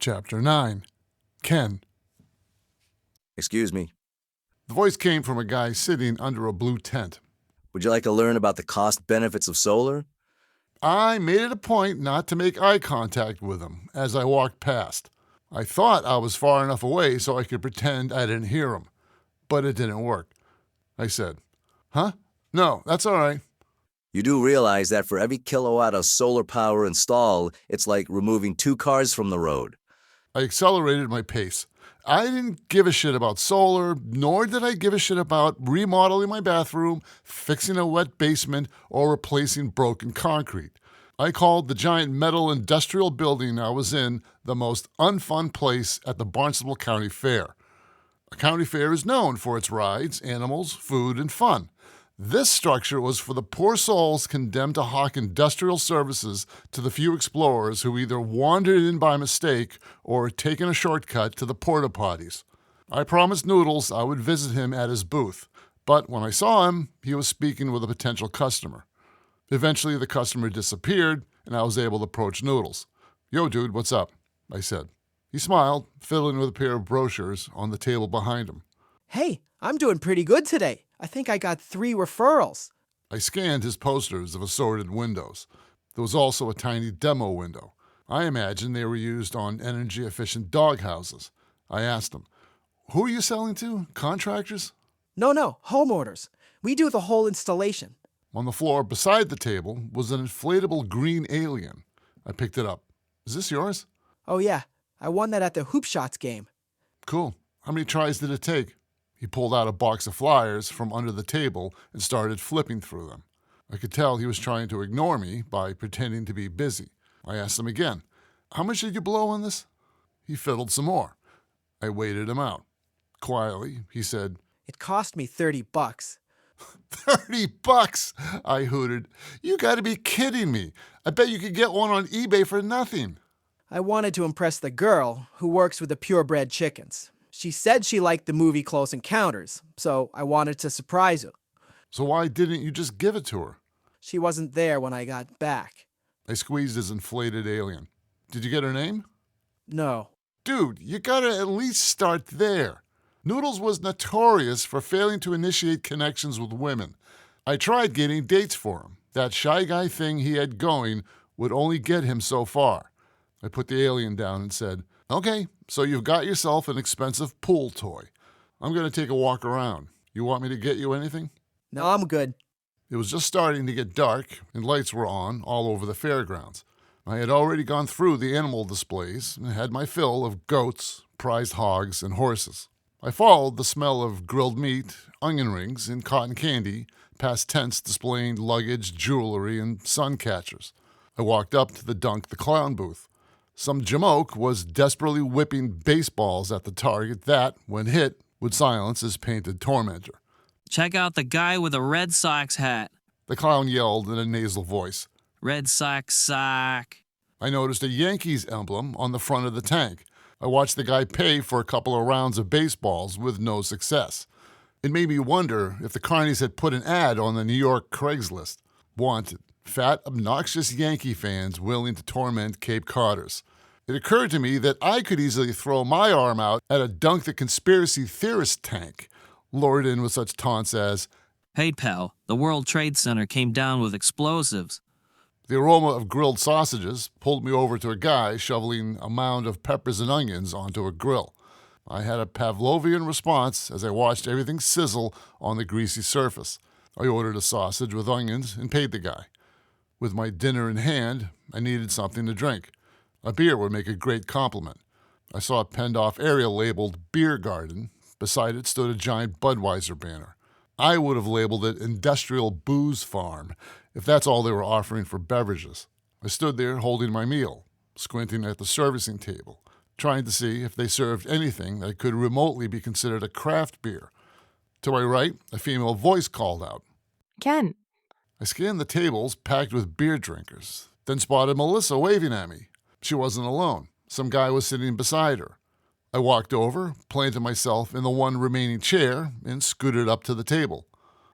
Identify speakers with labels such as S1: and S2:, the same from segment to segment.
S1: Chapter 9. Ken.
S2: Excuse me.
S1: The voice came from a guy sitting under a blue tent.
S2: Would you like to learn about the cost benefits of solar?
S1: I made it a point not to make eye contact with him as I walked past. I thought I was far enough away so I could pretend I didn't hear him, but it didn't work. I said, "Huh? No, that's all right."
S2: You do realize that for every kilowatt of solar power installed, it's like removing 2 cars from the road.
S1: I accelerated my pace. I didn't give a shit about solar, nor did I give a shit about remodeling my bathroom, fixing a wet basement, or replacing broken concrete. I called the giant metal industrial building I was in the most unfun place at the Barnstable County Fair. A county fair is known for its rides, animals, food, and fun. This structure was for the poor souls condemned to hawk industrial services to the few explorers who either wandered in by mistake or had taken a shortcut to the porta potties. I promised Noodles I would visit him at his booth, but when I saw him, he was speaking with a potential customer. Eventually, the customer disappeared, and I was able to approach Noodles. "Yo, dude, what's up?" I said. He smiled, fiddling with a pair of brochures on the table behind him.
S3: "Hey, I'm doing pretty good today. I think I got 3 referrals."
S1: I scanned his posters of assorted windows. There was also a tiny demo window. I imagined they were used on energy-efficient doghouses. I asked him, "Who are you selling to? Contractors?"
S3: No, homeowners. We do the whole installation.
S1: On the floor beside the table was an inflatable green alien. I picked it up. "Is this yours?"
S3: Oh yeah, I won that at the Hoop Shots game.
S1: "Cool. How many tries did it take?" He pulled out a box of flyers from under the table and started flipping through them. I could tell he was trying to ignore me by pretending to be busy. I asked him again, "How much did you blow on this?" He fiddled some more. I waited him out. Quietly, he said,
S3: It cost me $30.
S1: $30? I hooted. "You gotta be kidding me. I bet you could get one on eBay for nothing."
S3: I wanted to impress the girl who works with the purebred chickens. She said she liked the movie Close Encounters, so I wanted to surprise her.
S1: "So why didn't you just give it to her?"
S3: She wasn't there when I got back.
S1: I squeezed his inflated alien. "Did you get her name?"
S3: No.
S1: "Dude, you gotta at least start there." Noodles was notorious for failing to initiate connections with women. I tried getting dates for him. That shy guy thing he had going would only get him so far. I put the alien down and said, "Okay, so you've got yourself an expensive pool toy. I'm going to take a walk around. You want me to get you anything?"
S3: No, I'm good.
S1: It was just starting to get dark, and lights were on all over the fairgrounds. I had already gone through the animal displays and had my fill of goats, prized hogs, and horses. I followed the smell of grilled meat, onion rings, and cotton candy past tents displaying luggage, jewelry, and sun catchers. I walked up to the Dunk the Clown booth. Some jamoke was desperately whipping baseballs at the target that, when hit, would silence his painted tormentor.
S4: "Check out the guy with a Red Sox hat."
S1: The clown yelled in a nasal voice.
S4: "Red Sox sock."
S1: I noticed a Yankees emblem on the front of the tank. I watched the guy pay for a couple of rounds of baseballs with no success. It made me wonder if the carnies had put an ad on the New York Craigslist. Wanted. Fat, obnoxious Yankee fans willing to torment Cape Codders. It occurred to me that I could easily throw my arm out at a Dunk the Conspiracy Theorist tank, lured in with such taunts as,
S4: "Hey, pal, the World Trade Center came down with explosives."
S1: The aroma of grilled sausages pulled me over to a guy shoveling a mound of peppers and onions onto a grill. I had a Pavlovian response as I watched everything sizzle on the greasy surface. I ordered a sausage with onions and paid the guy. With my dinner in hand, I needed something to drink. A beer would make a great compliment. I saw a penned-off area labeled Beer Garden. Beside it stood a giant Budweiser banner. I would have labeled it Industrial Booze Farm, if that's all they were offering for beverages. I stood there holding my meal, squinting at the servicing table, trying to see if they served anything that could remotely be considered a craft beer. To my right, a female voice called out,
S5: "Ken."
S1: I scanned the tables packed with beer drinkers, then spotted Melissa waving at me. She wasn't alone. Some guy was sitting beside her. I walked over, planted myself in the one remaining chair, and scooted up to the table.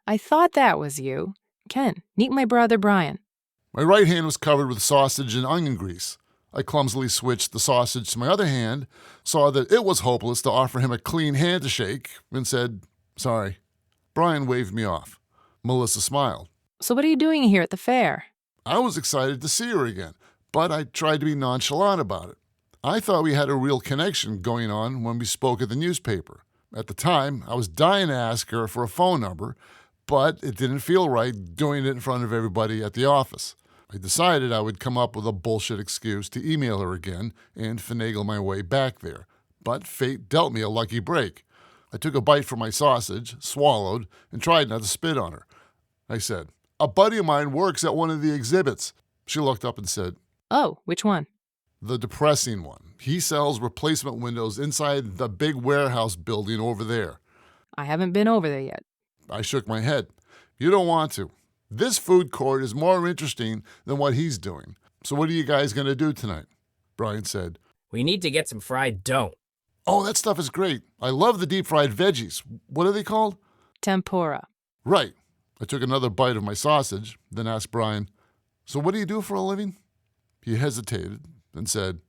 S5: "I thought that was you. Ken, meet my brother Brian."
S1: My right hand was covered with sausage and onion grease. I clumsily switched the sausage to my other hand, saw that it was hopeless to offer him a clean hand to shake, and said, "Sorry." Brian waved me off. Melissa smiled.
S5: So what are you doing here at the fair?
S1: I was excited to see her again, but I tried to be nonchalant about it. I thought we had a real connection going on when we spoke at the newspaper. At the time, I was dying to ask her for a phone number, but it didn't feel right doing it in front of everybody at the office. I decided I would come up with a bullshit excuse to email her again and finagle my way back there. But fate dealt me a lucky break. I took a bite from my sausage, swallowed, and tried not to spit on her. I said, "A buddy of mine works at one of the exhibits." She looked up and said,
S5: Oh, which one?
S1: "The depressing one. He sells replacement windows inside the big warehouse building over there."
S5: I haven't been over there yet.
S1: I shook my head. "You don't want to. This food court is more interesting than what he's doing. So what are you guys going to do tonight?" Brian said,
S6: We need to get some fried dough.
S1: "Oh, that stuff is great. I love the deep-fried veggies. What are they called?"
S5: Tempura.
S1: "Right." I took another bite of my sausage, then asked Brian, "So what do you do for a living?" He hesitated, then said,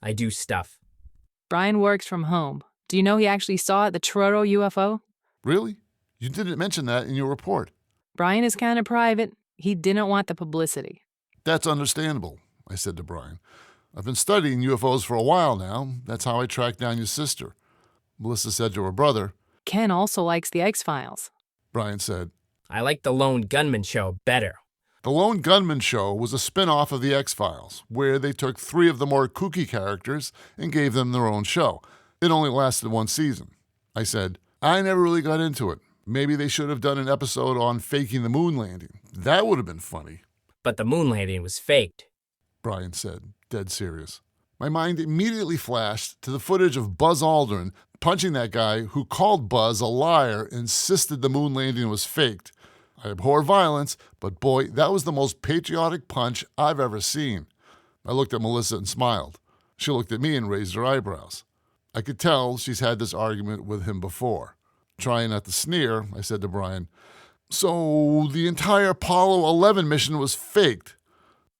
S6: I do stuff.
S5: Brian works from home. Do you know he actually saw the Truro UFO?
S1: "Really? You didn't mention that in your report."
S5: Brian is kind of private. He didn't want the publicity.
S1: "That's understandable," I said to Brian. "I've been studying UFOs for a while now. That's how I tracked down your sister." Melissa said to her brother.
S5: Ken also likes the X-Files.
S1: Brian said,
S6: I like the Lone Gunman show better.
S1: "The Lone Gunman Show was a spin-off of the X-Files, where they took 3 of the more kooky characters and gave them their own show. It only lasted 1 season." I said, "I never really got into it. Maybe they should have done an episode on faking the moon landing. That would have been funny."
S6: But the moon landing was faked.
S1: Brian said, dead serious. My mind immediately flashed to the footage of Buzz Aldrin punching that guy who called Buzz a liar and insisted the moon landing was faked. I abhor violence, but boy, that was the most patriotic punch I've ever seen. I looked at Melissa and smiled. She looked at me and raised her eyebrows. I could tell she's had this argument with him before. Trying not to sneer, I said to Brian, "So the entire Apollo 11 mission was faked,"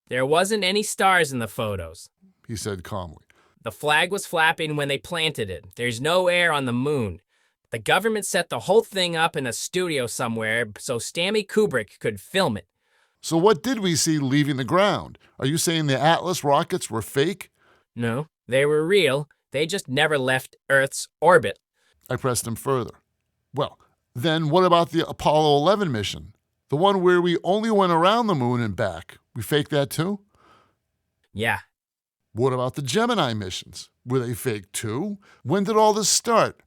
S6: There wasn't any stars in the photos.
S1: he said calmly.
S6: The flag was flapping when they planted it. There's no air on the moon. The government set the whole thing up in a studio somewhere so Stanley Kubrick could film it.
S1: "So what did we see leaving the ground? Are you saying the Atlas rockets were fake?"
S6: No, they were real. They just never left Earth's orbit.
S1: I pressed him further. "Well, then what about the Apollo 11 mission? The one where we only went around the moon and back. We faked that too?"
S6: Yeah,
S1: "What about the Gemini missions? Were they fake too? When did all this start?"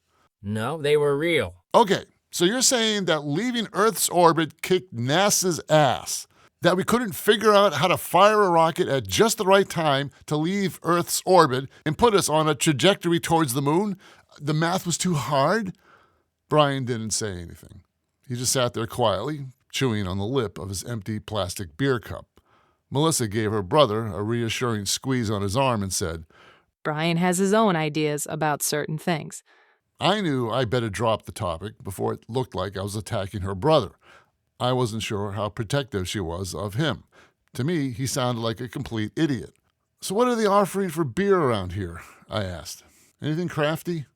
S6: no, they were real.
S1: Okay, so you're saying that leaving Earth's orbit kicked NASA's ass? That we couldn't figure out how to fire a rocket at just the right time to leave Earth's orbit and put us on a trajectory towards the moon? The math was too hard? Brian didn't say anything. He just sat there quietly, chewing on the lip of his empty plastic beer cup. Melissa gave her brother a reassuring squeeze on his arm and said,
S5: Brian has his own ideas about certain things.
S1: I knew I better drop the topic before it looked like I was attacking her brother. I wasn't sure how protective she was of him. To me, he sounded like a complete idiot. "So what are they offering for beer around here?" I asked. "Anything crafty?"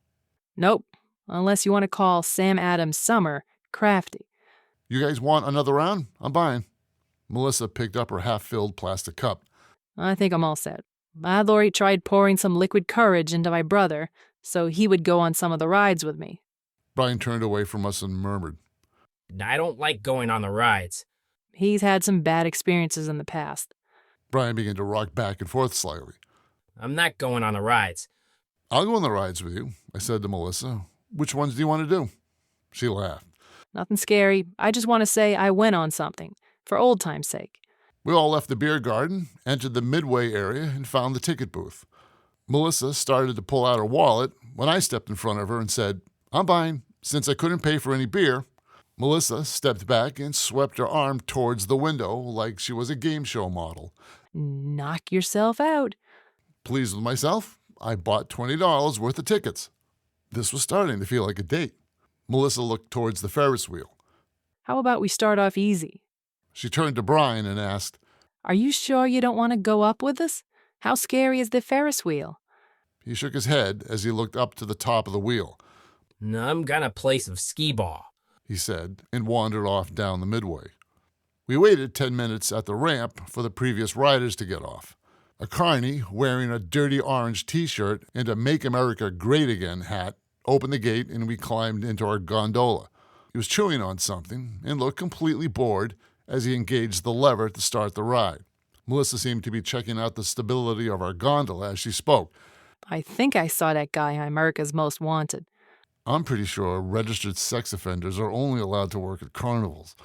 S5: Nope, unless you want to call Sam Adams' summer crafty.
S1: "You guys want another round? I'm buying." Melissa picked up her half-filled plastic cup.
S5: I think I'm all set. I'd already tried pouring some liquid courage into my brother, so he would go on some of the rides with me.
S1: Brian turned away from us and murmured,
S6: I don't like going on the rides.
S5: He's had some bad experiences in the past.
S1: Brian began to rock back and forth slightly.
S6: I'm not going on the rides.
S1: "I'll go on the rides with you," I said to Melissa. "Which ones do you want to do?" She laughed.
S5: Nothing scary. I just want to say I went on something, for old time's sake.
S1: We all left the beer garden, entered the midway area, and found the ticket booth. Melissa started to pull out her wallet when I stepped in front of her and said, "I'm buying, since I couldn't pay for any beer." Melissa stepped back and swept her arm towards the window like she was a game show model.
S5: Knock yourself out.
S1: Pleased with myself, I bought $20 worth of tickets. This was starting to feel like a date. Melissa looked towards the Ferris wheel.
S5: How about we start off easy?
S1: She turned to Brian and asked,
S5: Are you sure you don't want to go up with us? How scary is the Ferris wheel?
S1: He shook his head as he looked up to the top of the wheel.
S6: I'm gonna play some skee-ball,
S1: he said, and wandered off down the midway. We waited 10 minutes at the ramp for the previous riders to get off. A carny, wearing a dirty orange t-shirt and a Make America Great Again hat, opened the gate and we climbed into our gondola. He was chewing on something and looked completely bored as he engaged the lever to start the ride. Melissa seemed to be checking out the stability of our gondola as she spoke.
S5: I think I saw that guy on America's Most Wanted.
S1: I'm pretty sure registered sex offenders are only allowed to work at carnivals.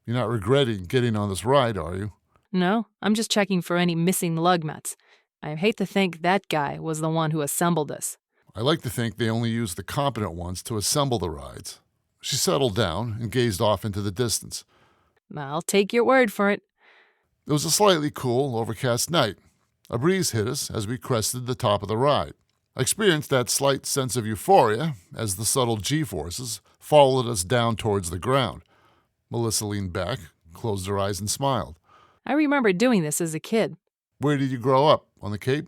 S1: You're not regretting getting on this ride, are you?
S5: No, I'm just checking for any missing lug nuts. I hate to think that guy was the one who assembled this.
S1: I like to think they only use the competent ones to assemble the rides. She settled down and gazed off into the distance.
S5: I'll take your word for it.
S1: It was a slightly cool, overcast night. A breeze hit us as we crested the top of the ride. I experienced that slight sense of euphoria as the subtle G-forces followed us down towards the ground. Melissa leaned back, closed her eyes, and smiled.
S5: I remember doing this as a kid.
S1: Where did you grow up? On the Cape?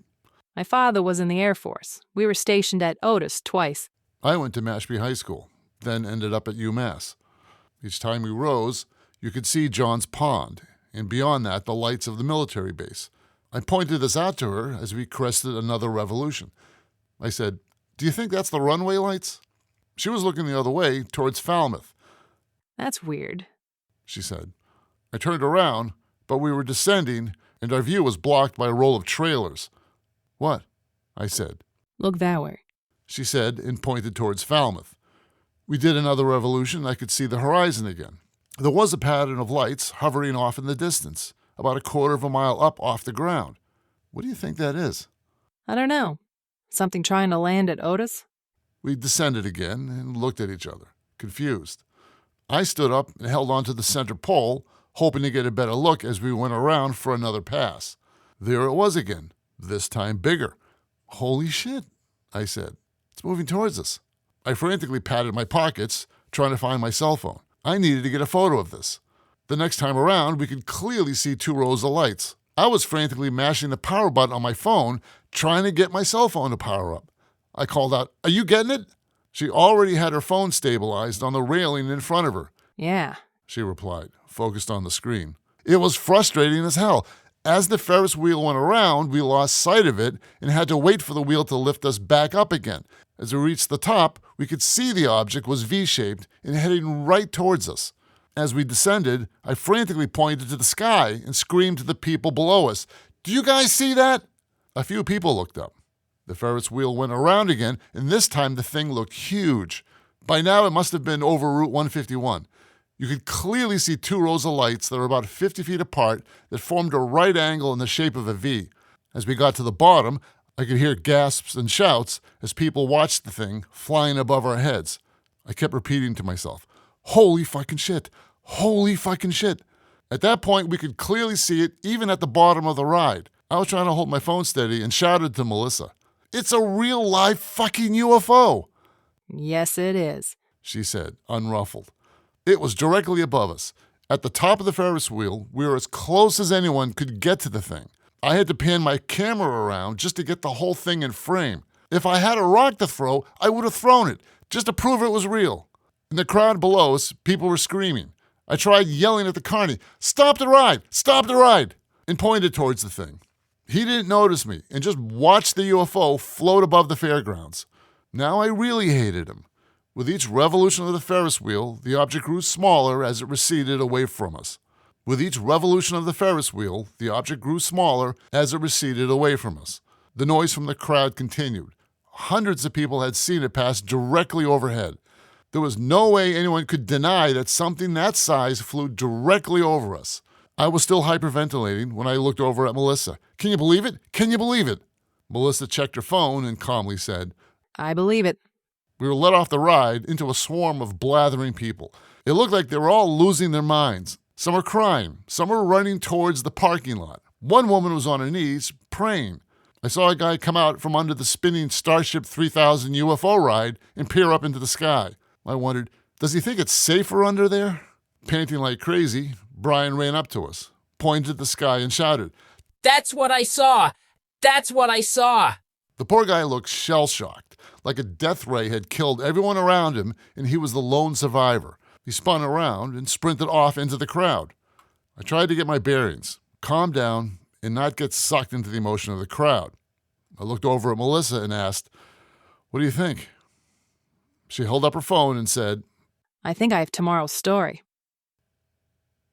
S5: My father was in the Air Force. We were stationed at Otis twice.
S1: I went to Mashpee High School, then ended up at UMass. Each time we rose, you could see John's Pond, and beyond that, the lights of the military base. I pointed this out to her as we crested another revolution. I said, "Do you think that's the runway lights?" She was looking the other way, towards Falmouth.
S5: That's weird.
S1: She said. I turned around, but we were descending, and our view was blocked by a row of trailers. What? I said.
S5: Look that way.
S1: She said and pointed towards Falmouth. We did another revolution. I could see the horizon again. There was a pattern of lights hovering off in the distance, about a quarter of a mile up off the ground. What do you think that is?
S5: I don't know. Something trying to land at Otis?
S1: We descended again and looked at each other, confused. I stood up and held onto the center pole, hoping to get a better look as we went around for another pass. There it was again, this time bigger. Holy shit, I said. It's moving towards us. I frantically patted my pockets, trying to find my cell phone. I needed to get a photo of this. The next time around, we could clearly see 2 rows of lights. I was frantically mashing the power button on my phone, trying to get my cell phone to power up. I called out, "Are you getting it?" She already had her phone stabilized on the railing in front of her.
S5: Yeah.
S1: She replied, focused on the screen. It was frustrating as hell. As the Ferris wheel went around, we lost sight of it and had to wait for the wheel to lift us back up again. As we reached the top, we could see the object was V-shaped and heading right towards us. As we descended, I frantically pointed to the sky and screamed to the people below us, "Do you guys see that?" A few people looked up. The Ferris wheel went around again, and this time the thing looked huge. By now, it must have been over Route 151. You could clearly see 2 rows of lights that were about 50 feet apart that formed a right angle in the shape of a V. As we got to the bottom, I could hear gasps and shouts as people watched the thing flying above our heads. I kept repeating to myself, "Holy fucking shit! Holy fucking shit!" At that point, we could clearly see it even at the bottom of the ride. I was trying to hold my phone steady and shouted to Melissa, "It's a real live fucking UFO!"
S5: Yes, it is,
S1: she said, unruffled. It was directly above us. At the top of the Ferris wheel, we were as close as anyone could get to the thing. I had to pan my camera around just to get the whole thing in frame. If I had a rock to throw, I would have thrown it, just to prove it was real. In the crowd below us, people were screaming. I tried yelling at the carny, "Stop the ride! Stop the ride!" and pointed towards the thing. He didn't notice me and just watched the UFO float above the fairgrounds. Now I really hated him. With each revolution of the Ferris wheel, the object grew smaller as it receded away from us. With each revolution of the Ferris wheel, the object grew smaller as it receded away from us. The noise from the crowd continued. Hundreds of people had seen it pass directly overhead. There was no way anyone could deny that something that size flew directly over us. I was still hyperventilating when I looked over at Melissa. "Can you believe it? Can you believe it?" Melissa checked her phone and calmly said,
S5: I believe it.
S1: We were let off the ride into a swarm of blathering people. It looked like they were all losing their minds. Some were crying. Some were running towards the parking lot. One woman was on her knees, praying. I saw a guy come out from under the spinning Starship 3000 UFO ride and peer up into the sky. I wondered, does he think it's safer under there? Panting like crazy, Brian ran up to us, pointed at the sky and shouted,
S6: That's what I saw! That's what I saw.
S1: The poor guy looked shell-shocked, like a death ray had killed everyone around him and he was the lone survivor. He spun around and sprinted off into the crowd. I tried to get my bearings, calm down, and not get sucked into the emotion of the crowd. I looked over at Melissa and asked, "What do you think?" She held up her phone and said,
S5: I think I have tomorrow's story.